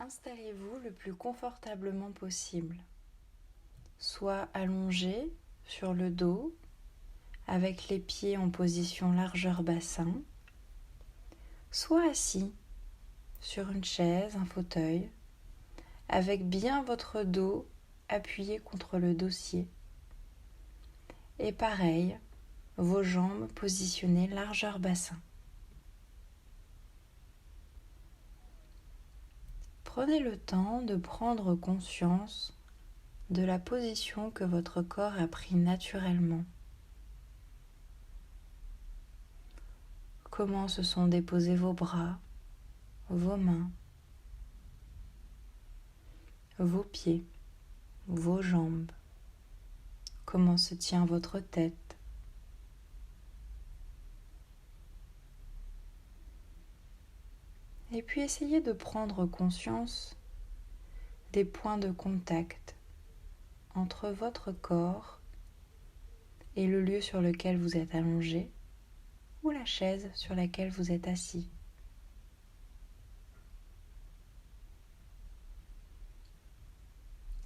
Installez-vous le plus confortablement possible, soit allongé sur le dos avec les pieds en position largeur bassin, soit assis sur une chaise, un fauteuil, avec bien votre dos appuyé contre le dossier. Et pareil, vos jambes positionnées largeur bassin. Prenez le temps de prendre conscience de la position que votre corps a pris naturellement. Comment se sont déposés vos bras, vos mains, vos pieds, vos jambes. Comment se tient votre tête. Et puis essayez de prendre conscience des points de contact entre votre corps et le lieu sur lequel vous êtes allongé ou la chaise sur laquelle vous êtes assis.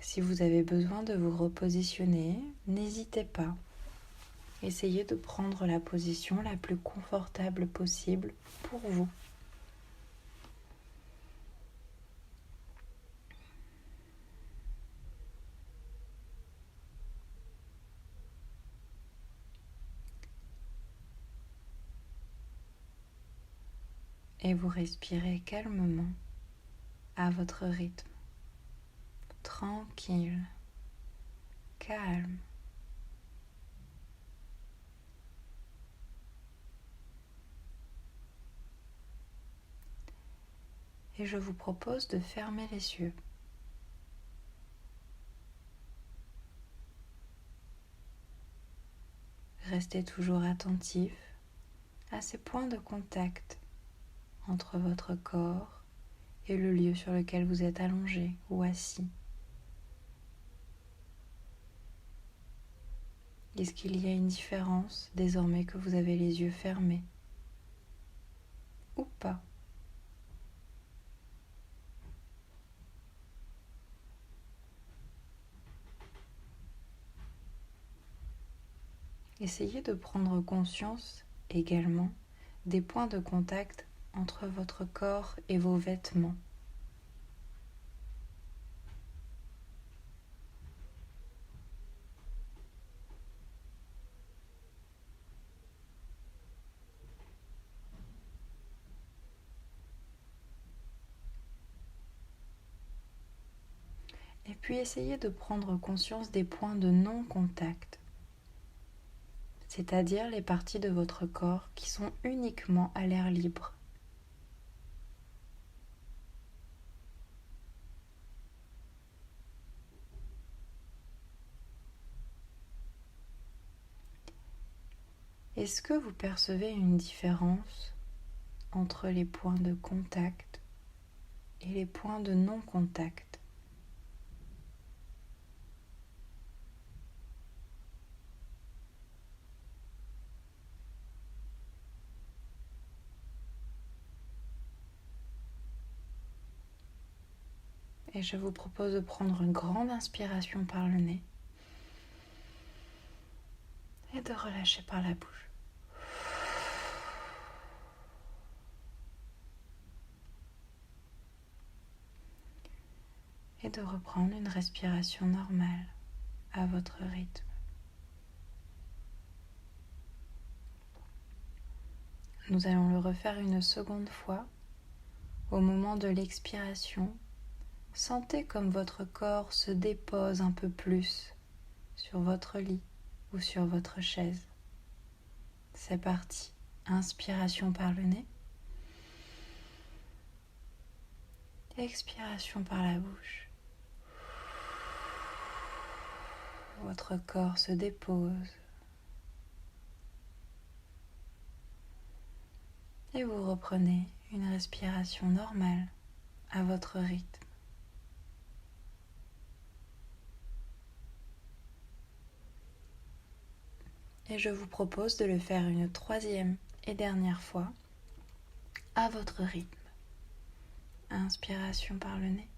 Si vous avez besoin de vous repositionner, n'hésitez pas. Essayez de prendre la position la plus confortable possible pour vous. Et vous respirez calmement à votre rythme, tranquille, calme. Et je vous propose de fermer les yeux. Restez toujours attentif à ces points de contact entre votre corps et le lieu sur lequel vous êtes allongé ou assis. Est-ce qu'il y a une différence désormais que vous avez les yeux fermés ou pas? Essayez de prendre conscience également des points de contact entre votre corps et vos vêtements. Et puis essayez de prendre conscience des points de non-contact, c'est-à-dire les parties de votre corps qui sont uniquement à l'air libre. Est-ce que vous percevez une différence entre les points de contact et les points de non-contact? Et je vous propose de prendre une grande inspiration par le nez et de relâcher par la bouche. Et de reprendre une respiration normale à votre rythme. Nous allons le refaire une seconde fois. Au moment de l'expiration, sentez comme votre corps se dépose un peu plus sur votre lit ou sur votre chaise. C'est parti. Inspiration par le nez. Expiration par la bouche. Votre corps se dépose. Et vous reprenez une respiration normale à votre rythme. Et je vous propose de le faire une troisième et dernière fois à votre rythme. Inspiration par le nez.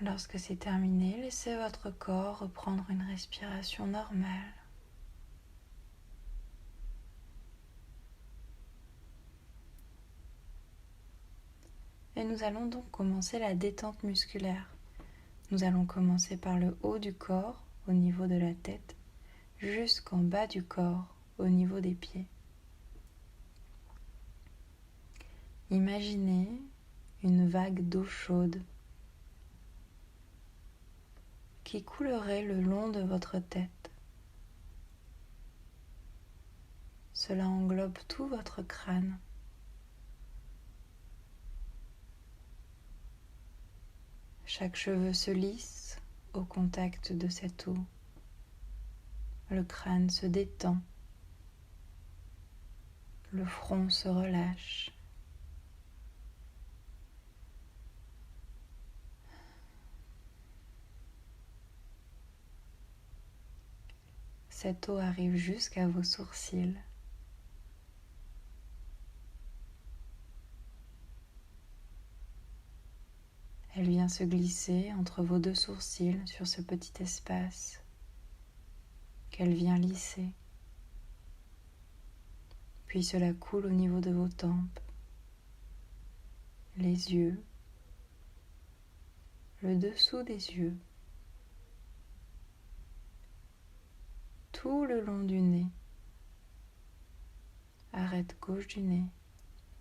Lorsque c'est terminé, laissez votre corps reprendre une respiration normale. Et nous allons donc commencer la détente musculaire. Nous allons commencer par le haut du corps, au niveau de la tête, jusqu'en bas du corps, au niveau des pieds. Imaginez une vague d'eau chaude qui coulerait le long de votre tête. Cela englobe tout votre crâne. Chaque cheveu se lisse au contact de cette eau. Le crâne se détend. Le front se relâche. Cette eau arrive jusqu'à vos sourcils. Elle vient se glisser entre vos deux sourcils sur ce petit espace qu'elle vient lisser. Puis cela coule au niveau de vos tempes, les yeux, le dessous des yeux, tout le long du nez, arête gauche du nez,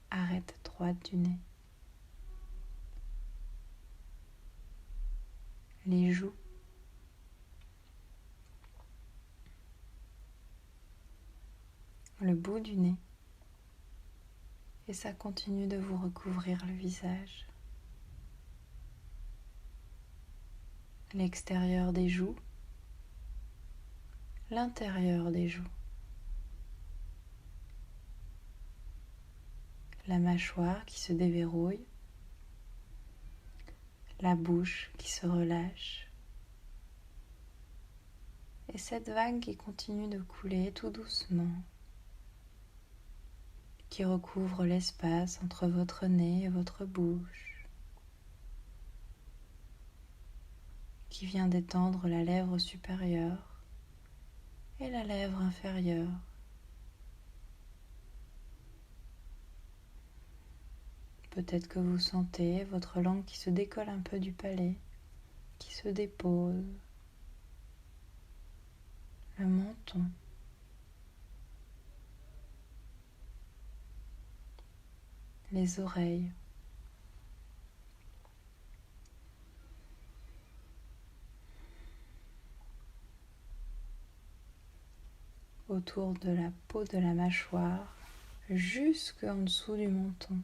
arête droite du nez, les joues, le bout du nez, et ça continue de vous recouvrir le visage. L'extérieur des joues, l'intérieur des joues, la mâchoire qui se déverrouille, la bouche qui se relâche, et cette vague qui continue de couler tout doucement, qui recouvre l'espace entre votre nez et votre bouche, qui vient d'étendre la lèvre supérieure et la lèvre inférieure. Peut-être que vous sentez votre langue qui se décolle un peu du palais, qui se dépose, le menton, les oreilles. Autour de la peau de la mâchoire, jusqu'en dessous du menton.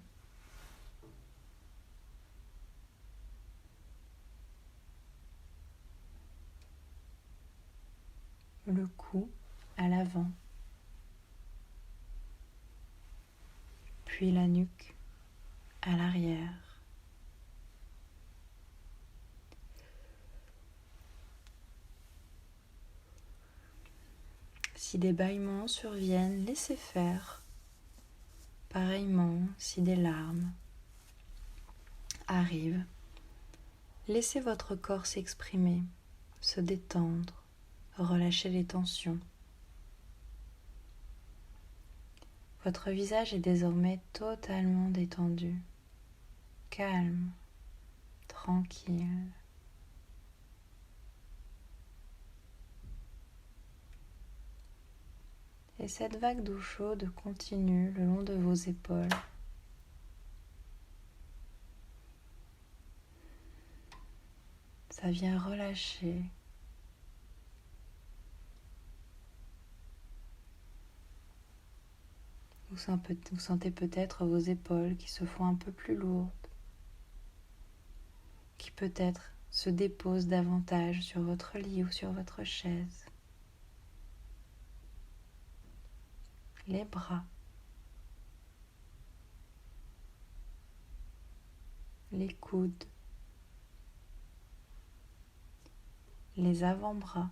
Le cou à l'avant, puis la nuque à l'arrière. Si des bâillements surviennent, laissez faire. Pareillement, si des larmes arrivent, laissez votre corps s'exprimer, se détendre, relâcher les tensions. Votre visage est désormais totalement détendu, calme, tranquille. Et cette vague d'eau chaude continue le long de vos épaules. Ça vient relâcher. Vous sentez peut-être vos épaules qui se font un peu plus lourdes, qui peut-être se déposent davantage sur votre lit ou sur votre chaise. Les bras, les coudes, les avant-bras,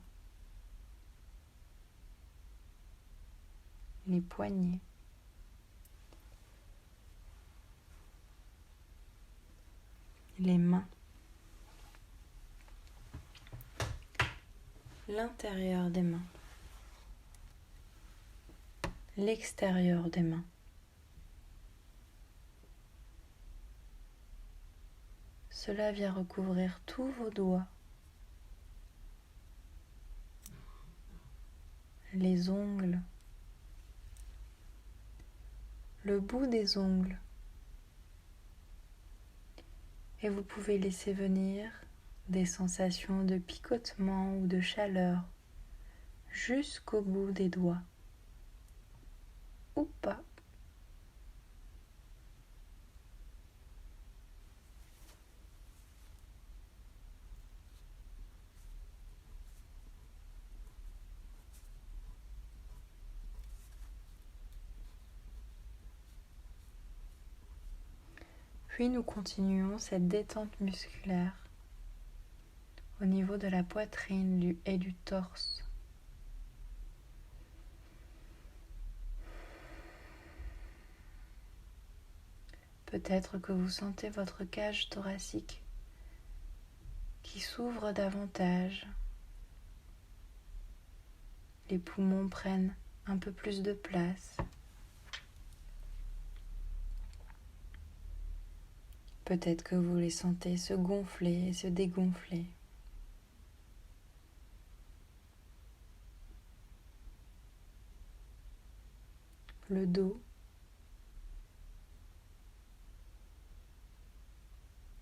les poignets, les mains, l'intérieur des mains, l'extérieur des mains. Cela vient recouvrir tous vos doigts, les ongles, le bout des ongles. Et vous pouvez laisser venir des sensations de picotement ou de chaleur jusqu'au bout des doigts, ou pas. Puis nous continuons cette détente musculaire au niveau de la poitrine et du torse. Peut-être que vous sentez votre cage thoracique qui s'ouvre davantage. Les poumons prennent un peu plus de place. Peut-être que vous les sentez se gonfler et se dégonfler. Le dos,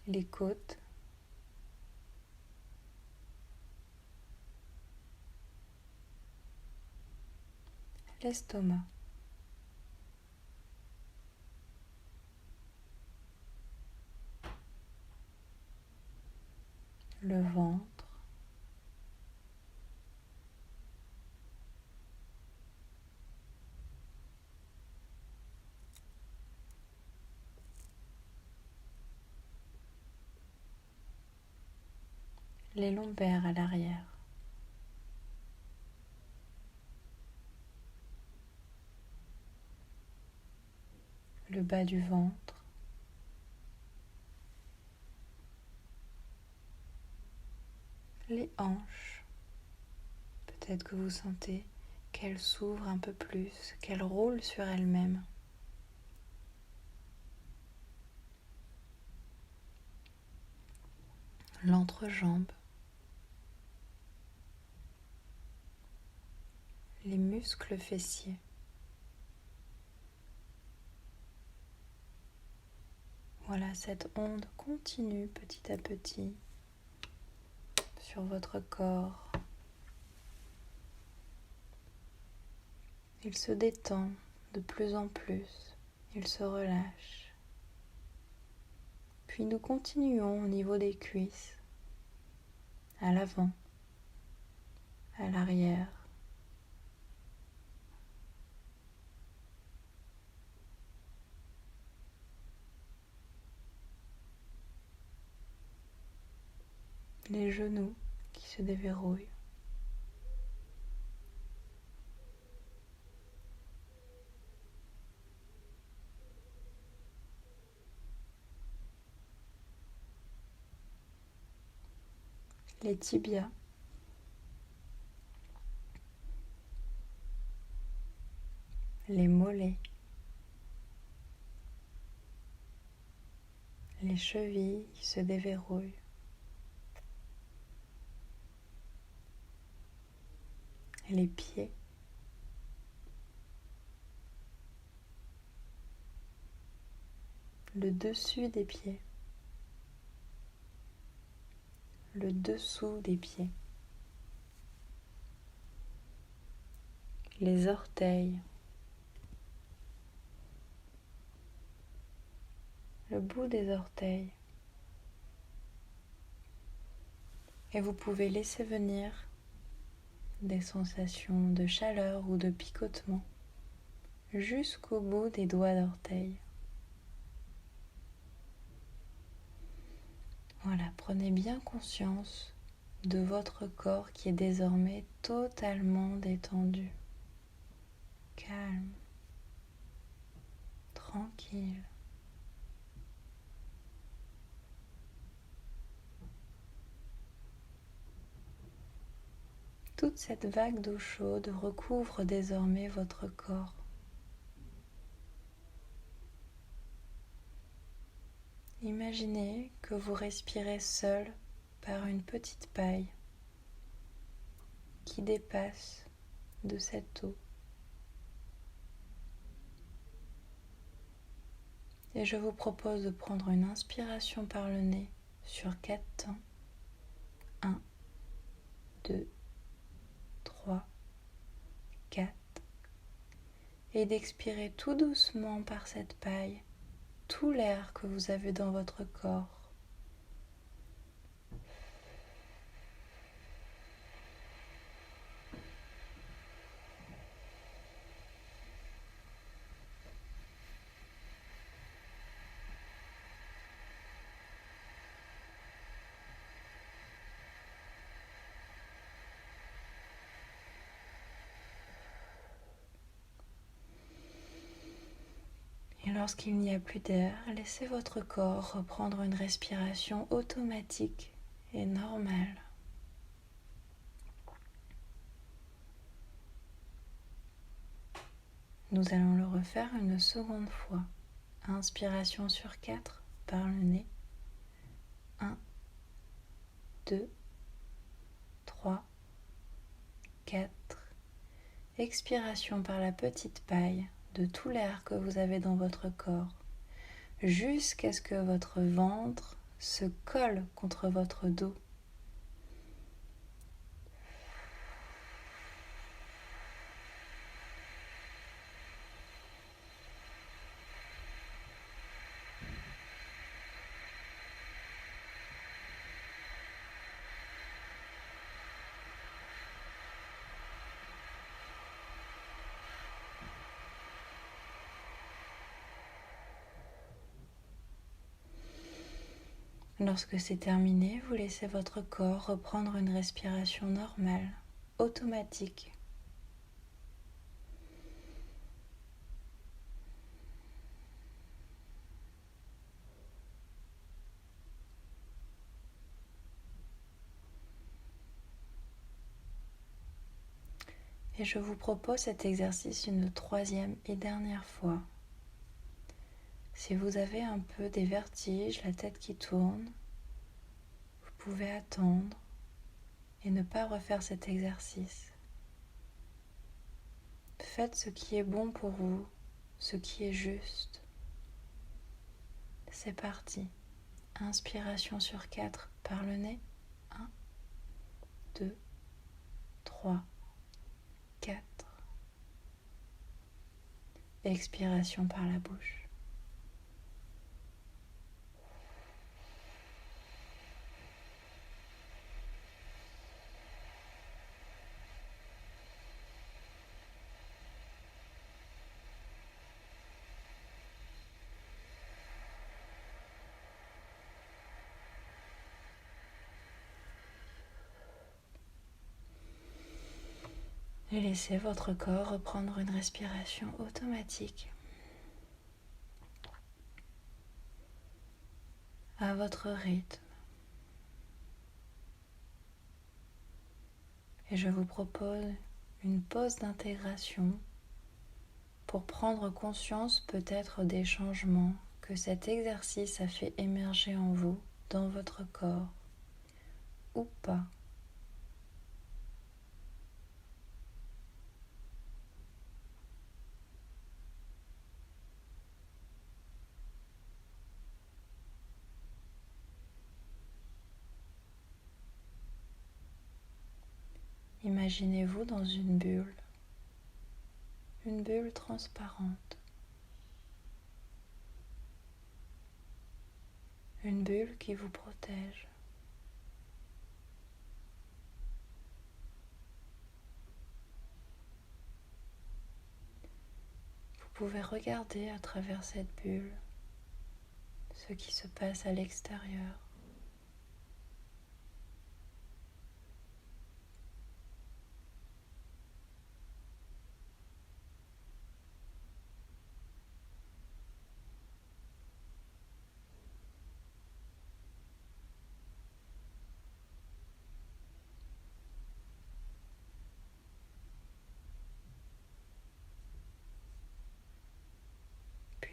les côtes, l'estomac. Le ventre, les lombaires à l'arrière, le bas du ventre, les hanches. Peut-être que vous sentez qu'elles s'ouvrent un peu plus, qu'elles roulent sur elles-mêmes. L'entrejambe, les muscles fessiers. Voilà, cette onde continue petit à petit sur votre corps. Il se détend de plus en plus, il se relâche. Puis nous continuons au niveau des cuisses, à l'avant, à l'arrière. Les genoux qui se déverrouillent. Les tibias. Les mollets. Les chevilles qui se déverrouillent. Les pieds. Le dessus des pieds. Le dessous des pieds. Les orteils. Le bout des orteils. Et vous pouvez laisser venir des sensations de chaleur ou de picotement jusqu'au bout des doigts d'orteil. Voilà, prenez bien conscience de votre corps qui est désormais totalement détendu, calme, tranquille. Toute cette vague d'eau chaude recouvre désormais votre corps. Imaginez que vous respirez seul par une petite paille qui dépasse de cette eau. Et je vous propose de prendre une inspiration par le nez sur 4 temps. 1, 2, 3, 4. Et d'expirer tout doucement par cette paille tout l'air que vous avez dans votre corps. Et lorsqu'il n'y a plus d'air, laissez votre corps reprendre une respiration automatique et normale. Nous allons le refaire une seconde fois. Inspiration sur 4 par le nez. 1, 2, 3, 4. Expiration par la petite paille de tout l'air que vous avez dans votre corps, jusqu'à ce que votre ventre se colle contre votre dos. Lorsque c'est terminé, vous laissez votre corps reprendre une respiration normale, automatique. Et je vous propose cet exercice une troisième et dernière fois. Si vous avez un peu des vertiges, la tête qui tourne, vous pouvez attendre et ne pas refaire cet exercice. Faites ce qui est bon pour vous, ce qui est juste. C'est parti. Inspiration sur 4 par le nez. 1, 2, 3, 4. Expiration par la bouche. Et laissez votre corps reprendre une respiration automatique à votre rythme. Et je vous propose une pause d'intégration pour prendre conscience peut-être des changements que cet exercice a fait émerger en vous, dans votre corps, ou pas. Imaginez-vous dans une bulle transparente, une bulle qui vous protège. Vous pouvez regarder à travers cette bulle ce qui se passe à l'extérieur.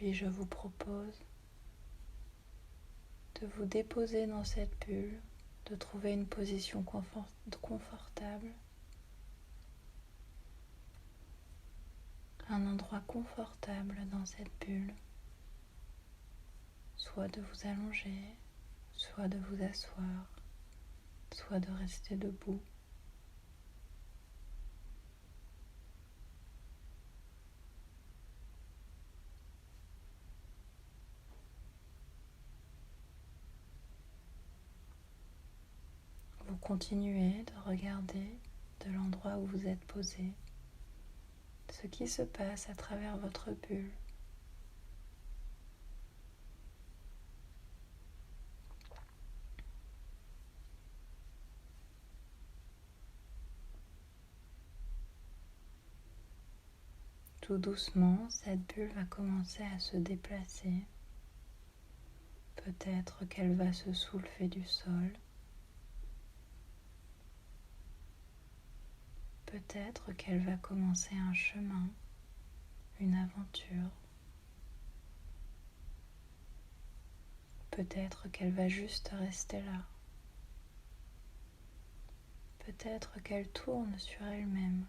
Puis je vous propose de vous déposer dans cette bulle, de trouver une position confortable, un endroit confortable dans cette bulle, soit de vous allonger, soit de vous asseoir, soit de rester debout. Vous continuez de regarder de l'endroit où vous êtes posé ce qui se passe à travers votre bulle. Tout doucement, cette bulle va commencer à se déplacer. Peut-être qu'elle va se soulever du sol. Peut-être qu'elle va commencer un chemin, une aventure. Peut-être qu'elle va juste rester là. Peut-être qu'elle tourne sur elle-même.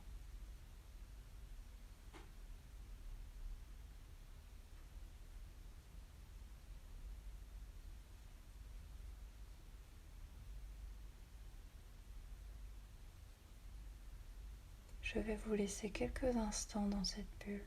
Je vais vous laisser quelques instants dans cette bulle.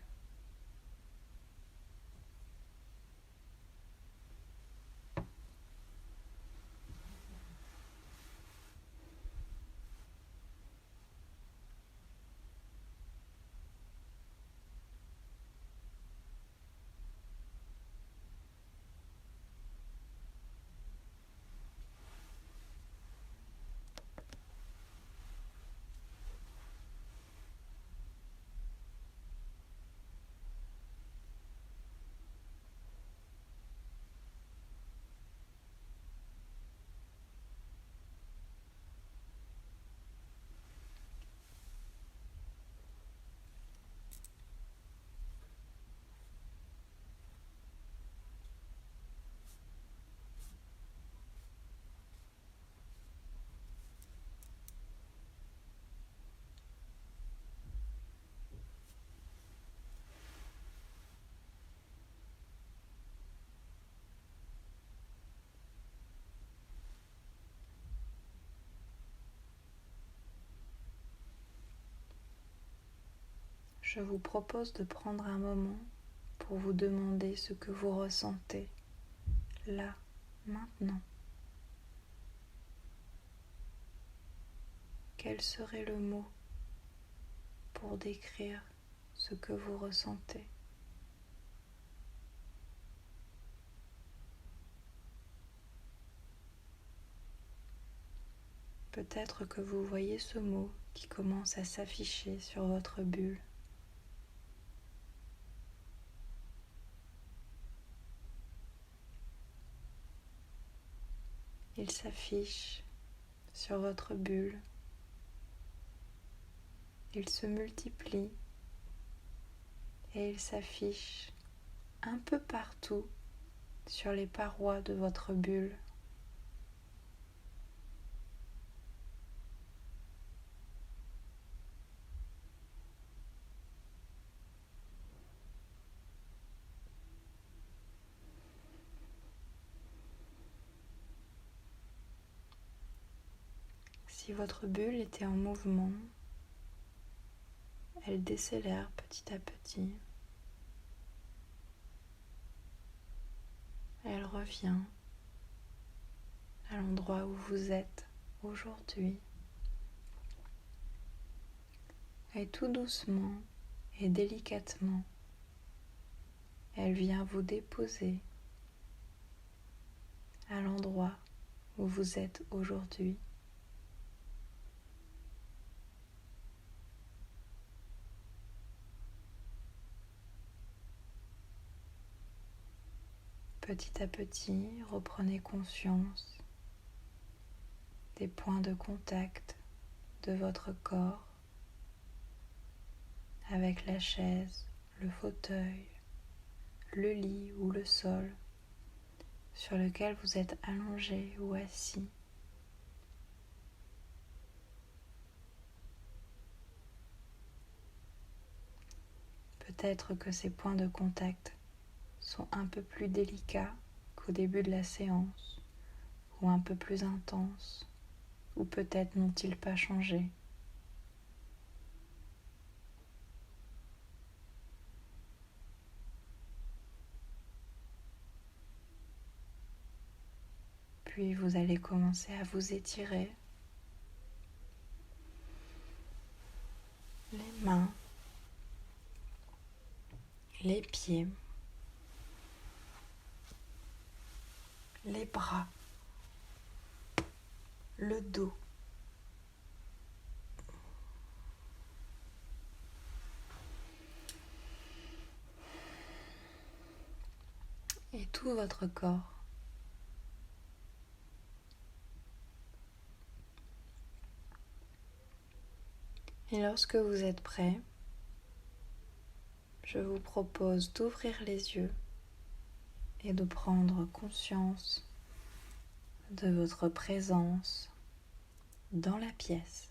Je vous propose de prendre un moment pour vous demander ce que vous ressentez là, maintenant. Quel serait le mot pour décrire ce que vous ressentez? Peut-être que vous voyez ce mot qui commence à s'afficher sur votre bulle. Il s'affiche sur votre bulle. Il se multiplie et il s'affiche un peu partout sur les parois de votre bulle. Si votre bulle était en mouvement, elle décélère petit à petit. Elle revient à l'endroit où vous êtes aujourd'hui. Et tout doucement et délicatement, elle vient vous déposer à l'endroit où vous êtes aujourd'hui. Petit à petit, reprenez conscience des points de contact de votre corps avec la chaise, le fauteuil, le lit ou le sol sur lequel vous êtes allongé ou assis. Peut-être que ces points de contact sont un peu plus délicats qu'au début de la séance, ou un peu plus intenses, ou peut-être n'ont-ils pas changé. Puis vous allez commencer à vous étirer les mains, les pieds, les bras, le dos. Et tout votre corps. Et lorsque vous êtes prêt, je vous propose d'ouvrir les yeux et de prendre conscience de votre présence dans la pièce.